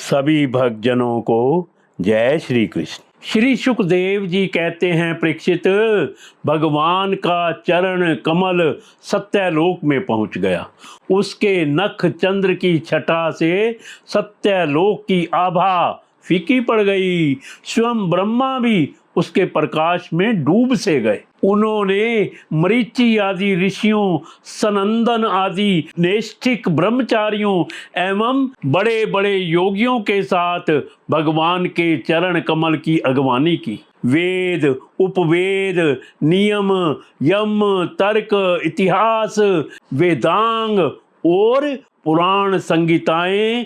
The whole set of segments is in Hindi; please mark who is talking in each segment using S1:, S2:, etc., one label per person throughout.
S1: सभी भक्तजनों को जय श्री कृष्ण। श्री सुखदेव जी कहते हैं, परीक्षित, भगवान का चरण कमल सत्यलोक में पहुंच गया। उसके नख चंद्र की छटा से सत्यलोक की आभा फीकी पड़ गई। स्वयं ब्रह्मा भी उसके प्रकाश में डूब से गए। उन्होंने मरीचि आदि ऋषियों, सनंदन आदि नैष्ठिक ब्रह्मचारियों एवं बड़े बड़े योगियों के साथ भगवान के चरण कमल की अगवानी की। वेद, उपवेद, नियम, यम, तर्क, इतिहास, वेदांग और पुराण संगीताएं,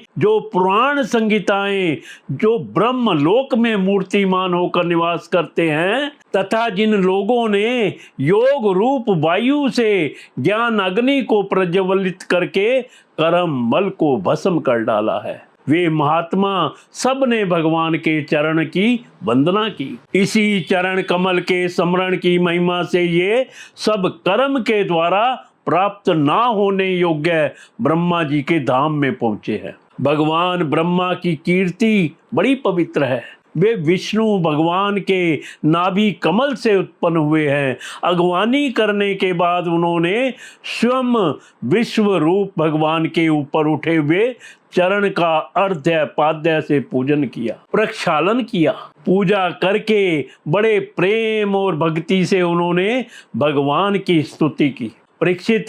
S1: जो ब्रह्म लोक में मूर्तिमान होकर निवास करते हैं तथा जिन लोगों ने योग रूप वायु से ज्ञान अग्नि को प्रज्वलित करके कर्म मल को भस्म कर डाला है, वे महात्मा सब ने भगवान के चरण की वंदना की। इसी चरण कमल के स्मरण की महिमा से ये सब कर्म के द्वारा प्राप्त ना होने योग्य ब्रह्मा जी के धाम में पहुंचे हैं। भगवान ब्रह्मा की कीर्ति बड़ी पवित्र है। वे विष्णु भगवान के नाभि कमल से उत्पन्न हुए हैं। अगवानी करने के बाद उन्होंने स्वयं विश्व रूप भगवान के ऊपर उठे हुए चरण का अर्ध्य पाद्य से पूजन किया, प्रक्षालन किया। पूजा करके बड़े प्रेम और भक्ति से उन्होंने भगवान की स्तुति की। परीक्षित,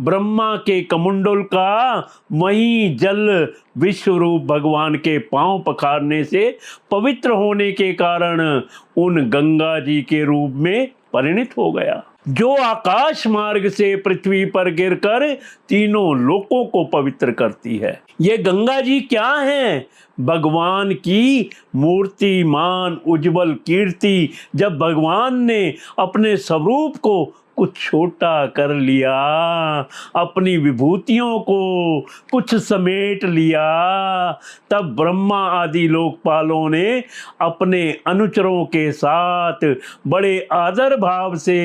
S1: ब्रह्मा के कमंडल का वही जल विश्वरूप भगवान के पांव पखारने से पवित्र होने के कारण उन गंगा जी के रूप में परिणित हो गया, जो आकाश मार्ग से पृथ्वी पर गिरकर तीनों लोकों को पवित्र करती है। ये गंगा जी क्या है? भगवान की मूर्तिमान उज्जवल कीर्ति। जब भगवान ने अपने स्वरूप को कुछ छोटा कर लिया, अपनी विभूतियों को कुछ समेट लिया, तब ब्रह्मा आदि लोकपालों ने अपने अनुचरों के साथ बड़े आदर भाव से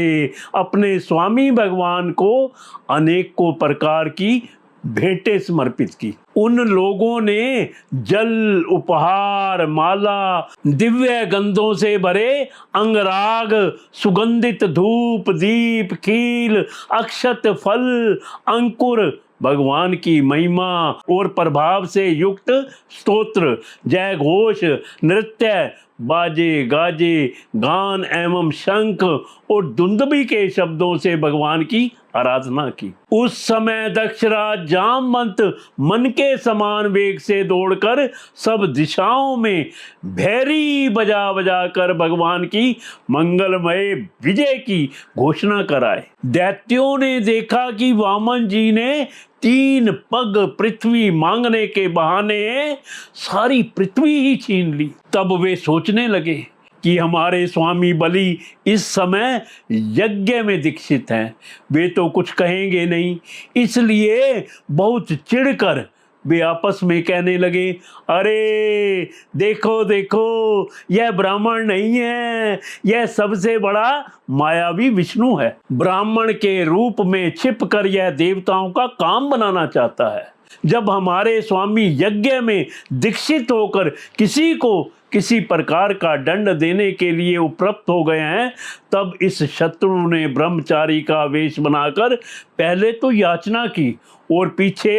S1: अपने स्वामी भगवान को अनेकों प्रकार की भेंटें समर्पित की। उन लोगों ने जल, उपहार, माला, दिव्य गंधों से भरे अंगराग, सुगंधित धूप, दीप, खील, अक्षत, फल, अंकुर, भगवान की महिमा और प्रभाव से युक्त स्तोत्र, जय घोष, नृत्य, बाजे गाजे, गान एवं शंख और दुंदुभी के शब्दों से भगवान की आराधना की। उस समय दक्षराज जामवंत मन के समान वेग से दौड़कर सब दिशाओं में भैरी बजा बजा कर भगवान की मंगलमय विजय की घोषणा कराए। दैत्यों ने देखा कि वामन जी ने 3 पग पृथ्वी मांगने के बहाने सारी पृथ्वी ही छीन ली। तब वे सोचने लगे कि हमारे स्वामी बलि इस समय यज्ञ में दीक्षित हैं, वे तो कुछ कहेंगे नहीं। इसलिए बहुत चिढ़कर वे आपस में कहने लगे, अरे देखो देखो, यह ब्राह्मण नहीं है, यह सबसे बड़ा मायावी विष्णु है। ब्राह्मण के रूप में छिपकर यह देवताओं का काम बनाना चाहता है। जब हमारे स्वामी यज्ञ में दीक्षित होकर किसी को किसी प्रकार का दंड देने के लिए उपरक्त हो गए हैं, तब इस शत्रु ने ब्रह्मचारी का वेश बनाकर पहले तो याचना की और पीछे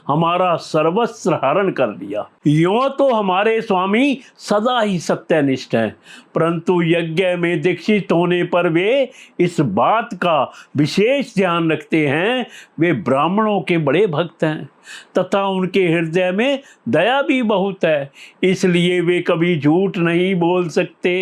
S1: हमारा सर्वस्व हरण कर लिया। यूं तो हमारे स्वामी सदा ही सत्यनिष्ठ हैं, परंतु यज्ञ में दीक्षित होने पर वे इस बात का विशेष ध्यान रखते हैं। वे ब्राह्मणों के बड़े भक्त हैं तथा उनके हृदय में दया भी बहुत है, इसलिए वे कभी झूठ नहीं बोल सकते।